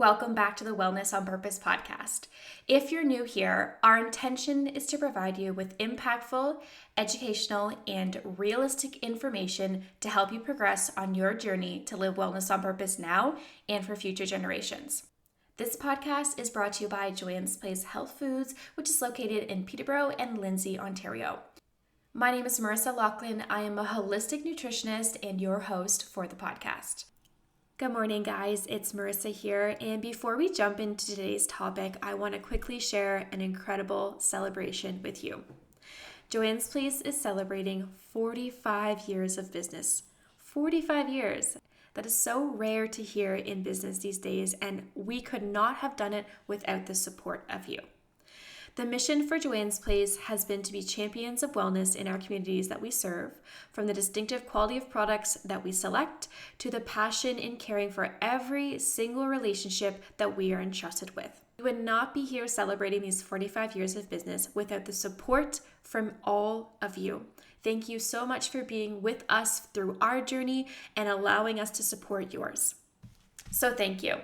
Welcome back to the Wellness on Purpose podcast. If you're new here, our intention is to provide you with impactful, educational, and realistic information to help you progress on your journey to live wellness on purpose now and for future generations. This podcast is brought to you by Joanne's Place Health Foods, which is located in Peterborough and Lindsay, Ontario. My name is Marissa Laughlin. I am a holistic nutritionist and your host for the podcast. Good morning, guys. It's Marissa here. And before we jump into today's topic, I want to quickly share an incredible celebration with you. Joanne's Place is celebrating 45 years of business. 45 years. That is so rare to hear in business these days, and we could not have done it without the support of you. The mission for Joanne's Place has been to be champions of wellness in our communities that we serve, from the distinctive quality of products that we select to the passion in caring for every single relationship that we are entrusted with. We would not be here celebrating these 45 years of business without the support from all of you. Thank you so much for being with us through our journey and allowing us to support yours. So thank you.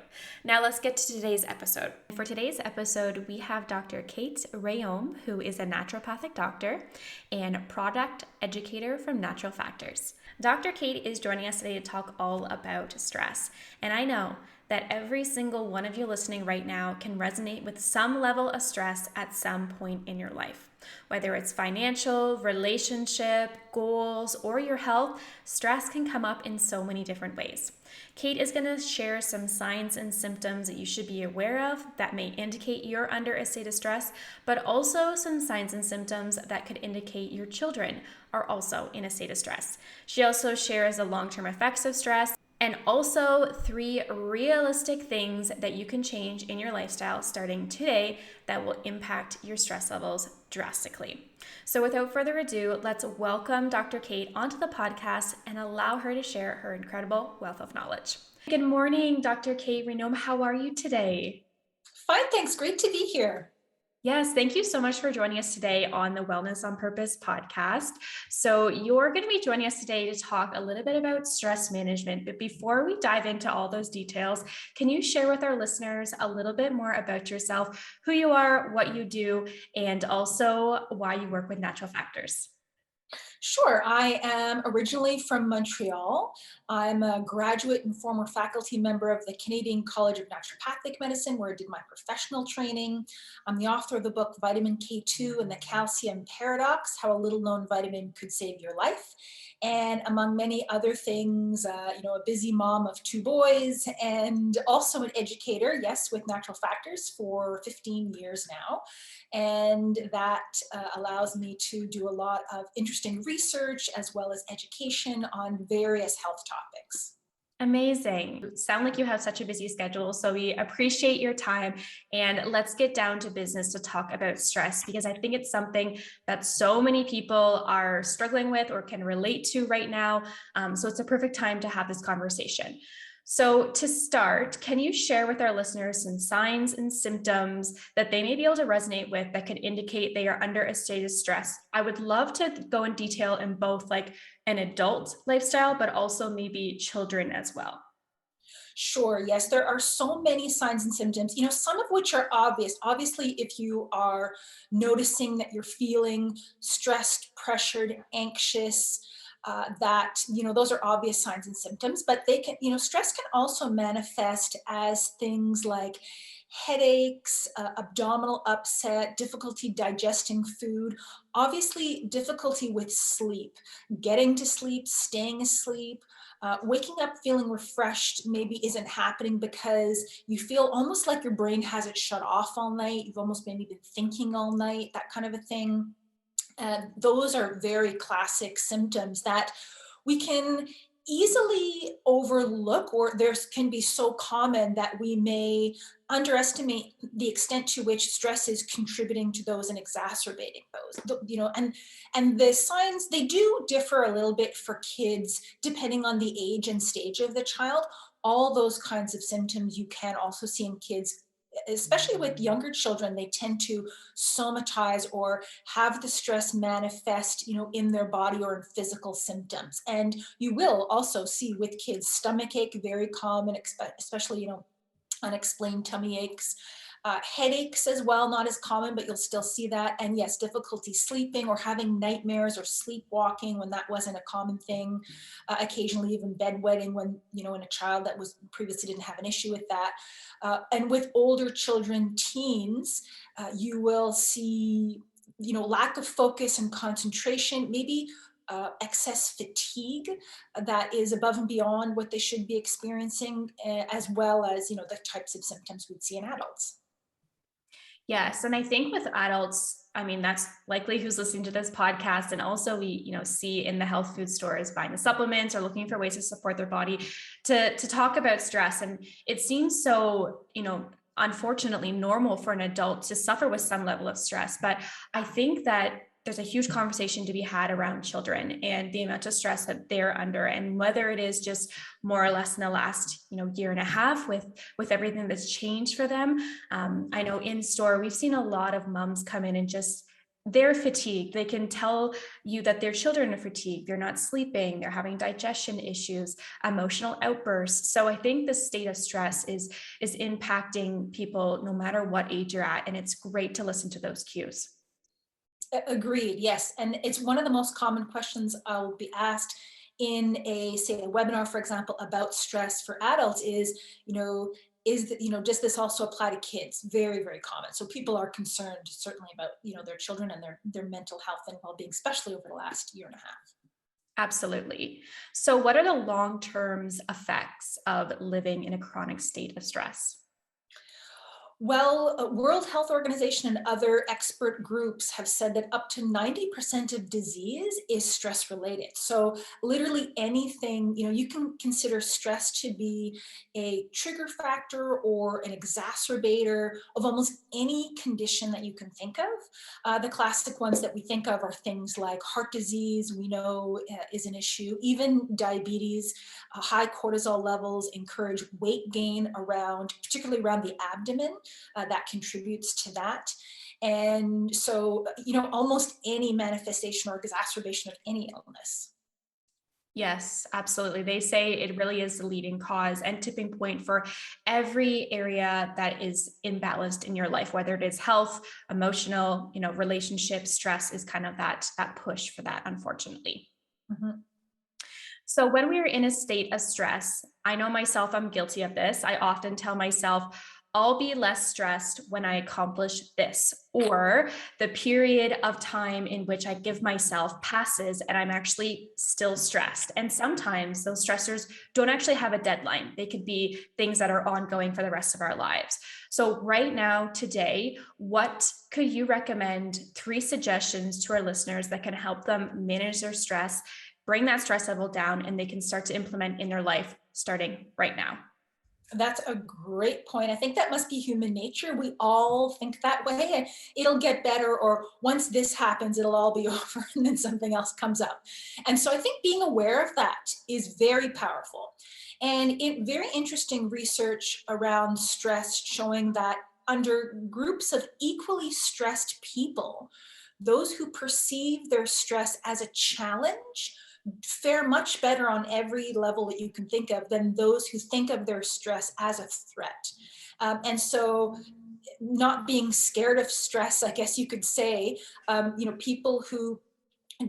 Now let's get to today's episode. For today's episode, we have Dr. Kate Rheaume, who is a naturopathic doctor and product educator from Natural Factors. Dr. Kate is joining us today to talk all about stress. And I know that every single one of you listening right now can resonate with some level of stress at some point in your life. Whether it's financial, relationship, goals, or your health, stress can come up in so many different ways. Kate is going to share some signs and symptoms that you should be aware of that may indicate you're under a state of stress, but also some signs and symptoms that could indicate your children are also in a state of stress. She also shares the long-term effects of stress and also 3 realistic things that you can change in your lifestyle starting today that will impact your stress levels drastically. So without further ado, let's welcome Dr. Kate onto the podcast and allow her to share her incredible wealth of knowledge. Good morning, Dr. Kate Rheaume. How are you today? Fine, thanks. Great to be here. Yes, thank you so much for joining us today on the Wellness on Purpose podcast. So you're going to be joining us today to talk a little bit about stress management. But before we dive into all those details, can you share with our listeners a little bit more about yourself, who you are, what you do, and also why you work with Natural Factors? Sure. I am originally from Montreal. I'm a graduate and former faculty member of the Canadian College of Naturopathic Medicine, where I did my professional training. I'm the author of the book Vitamin K2 and the Calcium Paradox: How a Little Known Vitamin Could Save Your Life. And among many other things, a busy mom of 2 boys and also an educator, yes, with Natural Factors for 15 years now. And that allows me to do a lot of interesting research as well as education on various health topics. Amazing. Sound like you have such a busy schedule. So we appreciate your time, and let's get down to business to talk about stress, because I think it's something that so many people are struggling with or can relate to right now. So it's a perfect time to have this conversation. So to start, can you share with our listeners some signs and symptoms that they may be able to resonate with that could indicate they are under a state of stress? I would love to go in detail in both like an adult lifestyle, but also maybe children as well. Sure, yes, there are so many signs and symptoms, some of which are obvious. Obviously, if you are noticing that you're feeling stressed, pressured, anxious, those are obvious signs and symptoms, but they can, stress can also manifest as things like headaches, abdominal upset, difficulty digesting food, obviously difficulty with sleep, getting to sleep, staying asleep, waking up feeling refreshed maybe isn't happening because you feel almost like your brain hasn't shut off all night. You've almost maybe been thinking all night, that kind of a thing. And those are very classic symptoms that we can easily overlook, or there can be so common that we may underestimate the extent to which stress is contributing to those and exacerbating those. And the signs, they do differ a little bit for kids depending on the age and stage of the child. All those kinds of symptoms you can also see in kids, especially with younger children. They tend to somatize or have the stress manifest, in their body or in physical symptoms. And you will also see with kids stomach ache, very common, especially, unexplained tummy aches, headaches as well, not as common, but you'll still see that. And yes, difficulty sleeping or having nightmares or sleepwalking when that wasn't a common thing. Occasionally, even bedwetting when, in a child that was previously didn't have an issue with that. And with older children, teens, you will see, lack of focus and concentration, maybe excess fatigue that is above and beyond what they should be experiencing, as well as the types of symptoms we'd see in adults. Yes, and I think with adults, I mean, that's likely who's listening to this podcast. And also we, see in the health food stores buying the supplements or looking for ways to support their body to talk about stress. And it seems so, unfortunately normal for an adult to suffer with some level of stress. But I think that there's a huge conversation to be had around children and the amount of stress that they're under, and whether it is just more or less in the last year and a half with everything that's changed for them. I know in store, we've seen a lot of moms come in and just they're fatigued. They can tell you that their children are fatigued. They're not sleeping. They're having digestion issues, emotional outbursts. So I think the state of stress is impacting people no matter what age you're at. And it's great to listen to those cues. Agreed, yes. And it's one of the most common questions I'll be asked in say, a webinar, for example, about stress for adults is, does this also apply to kids? Very, very common. So people are concerned certainly about, their children and their mental health and well-being, especially over the last year and a half. Absolutely. So, what are the long term effects of living in a chronic state of stress? Well, World Health Organization and other expert groups have said that up to 90% of disease is stress related. So literally anything, you can consider stress to be a trigger factor or an exacerbator of almost any condition that you can think of. The classic ones that we think of are things like heart disease, we know is an issue, even diabetes. High cortisol levels encourage weight gain particularly around the abdomen, that contributes to that. And so, almost any manifestation or exacerbation of any illness. Yes, absolutely. They say it really is the leading cause and tipping point for every area that is imbalanced in your life, whether it is health, emotional, relationships, stress is kind of that push for that, unfortunately. Mhm. So when we are in a state of stress, I know myself, I'm guilty of this. I often tell myself, I'll be less stressed when I accomplish this, or the period of time in which I give myself passes and I'm actually still stressed. And sometimes those stressors don't actually have a deadline. They could be things that are ongoing for the rest of our lives. So, right now, today, what could you recommend 3 suggestions to our listeners that can help them manage their stress, bring that stress level down, and they can start to implement in their life starting right now? That's a great point. I think that must be human nature. We all think that way, and it'll get better, or once this happens, it'll all be over, and then something else comes up. And so I think being aware of that is very powerful. And very interesting research around stress showing that under groups of equally stressed people, those who perceive their stress as a challenge fare much better on every level that you can think of than those who think of their stress as a threat. And so, not being scared of stress, I guess you could say, people who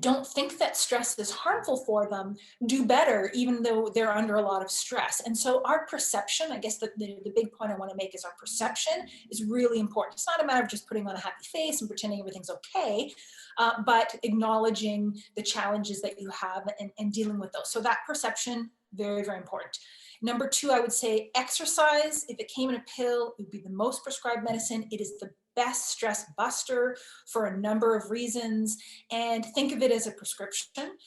don't think that stress is harmful for them do better even though they're under a lot of stress. And so our perception, I guess the big point I want to make is our perception is really important. It's not a matter of just putting on a happy face and pretending everything's okay, but acknowledging the challenges that you have and dealing with those. So that perception, very, very important. Number two, I would say exercise. If it came in a pill, it would be the most prescribed medicine. It is the best stress buster for a number of reasons. And think of it as a prescription.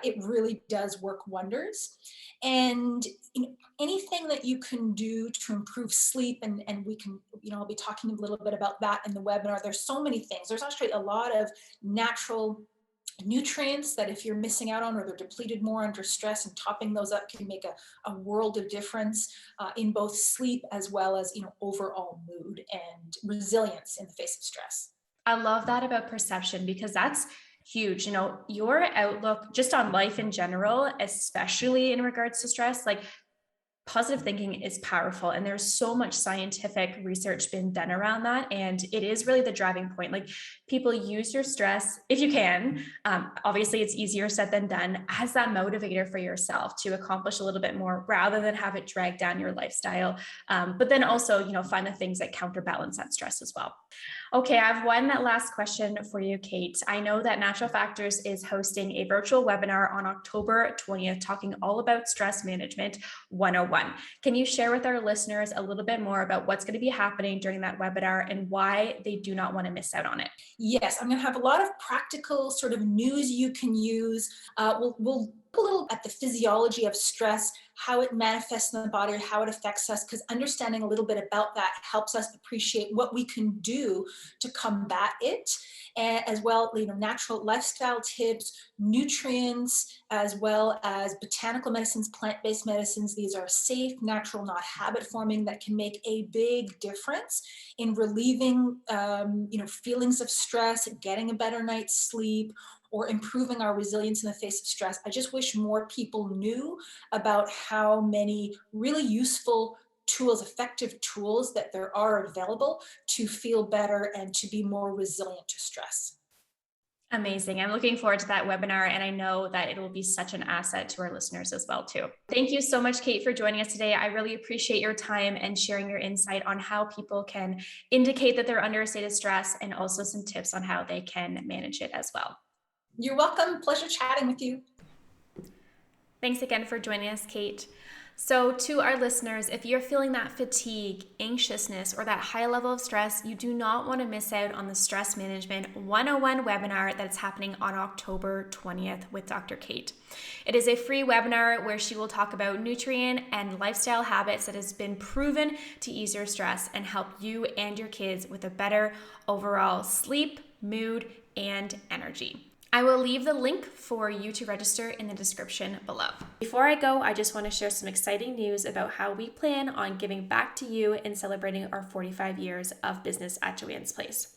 It really does work wonders. And anything that you can do to improve sleep, and we can, I'll be talking a little bit about that in the webinar. There's so many things. There's actually a lot of natural nutrients that if you're missing out on or they're depleted more under stress, and topping those up can make a world of difference in both sleep as well as overall mood and resilience in the face of stress. I love that about perception because that's huge. Your outlook just on life in general, especially in regards to stress, like Positive thinking is powerful, and there's so much scientific research been done around that, and it is really the driving point. Like, people, use your stress if you can. Obviously it's easier said than done, as that motivator for yourself to accomplish a little bit more rather than have it drag down your lifestyle. But then also, find the things that counterbalance that stress as well. Okay, I have one last question for you, Kate. I know that Natural Factors is hosting a virtual webinar on October 20th, talking all about stress management 101. Can you share with our listeners a little bit more about what's going to be happening during that webinar and why they do not want to miss out on it? Yes, I'm going to have a lot of practical sort of news you can use. We'll look a little at the physiology of stress, how it manifests in the body, or how it affects us, because understanding a little bit about that helps us appreciate what we can do to combat it. And as well, natural lifestyle tips, nutrients, as well as botanical medicines, plant-based medicines. These are safe, natural, not habit-forming, that can make a big difference in relieving, feelings of stress, getting a better night's sleep, or improving our resilience in the face of stress. I just wish more people knew about how many really useful tools, effective tools that there are available to feel better and to be more resilient to stress. Amazing. I'm looking forward to that webinar, and I know that it will be such an asset to our listeners as well too. Thank you so much, Kate, for joining us today. I really appreciate your time and sharing your insight on how people can indicate that they're under a state of stress, and also some tips on how they can manage it as well. You're welcome. Pleasure chatting with you. Thanks again for joining us, Kate. So, to our listeners, if you're feeling that fatigue, anxiousness, or that high level of stress, you do not want to miss out on the Stress Management 101 webinar that's happening on October 20th with Dr. Kate. It is a free webinar where she will talk about nutrient and lifestyle habits that has been proven to ease your stress and help you and your kids with a better overall sleep, mood, and energy. I will leave the link for you to register in the description below. Before I go, I just want to share some exciting news about how we plan on giving back to you in celebrating our 45 years of business at Joanne's Place.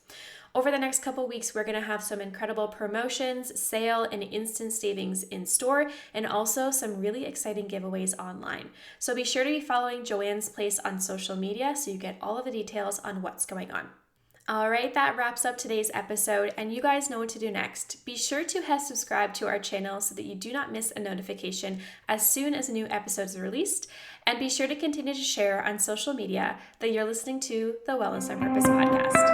Over the next couple weeks, we're going to have some incredible promotions, sale, and instant savings in store, and also some really exciting giveaways online. So be sure to be following Joanne's Place on social media so you get all of the details on what's going on. All right, that wraps up today's episode, and you guys know what to do next. Be sure to have subscribed to our channel so that you do not miss a notification as soon as a new episode is released, and be sure to continue to share on social media that you're listening to the Wellness on Purpose podcast.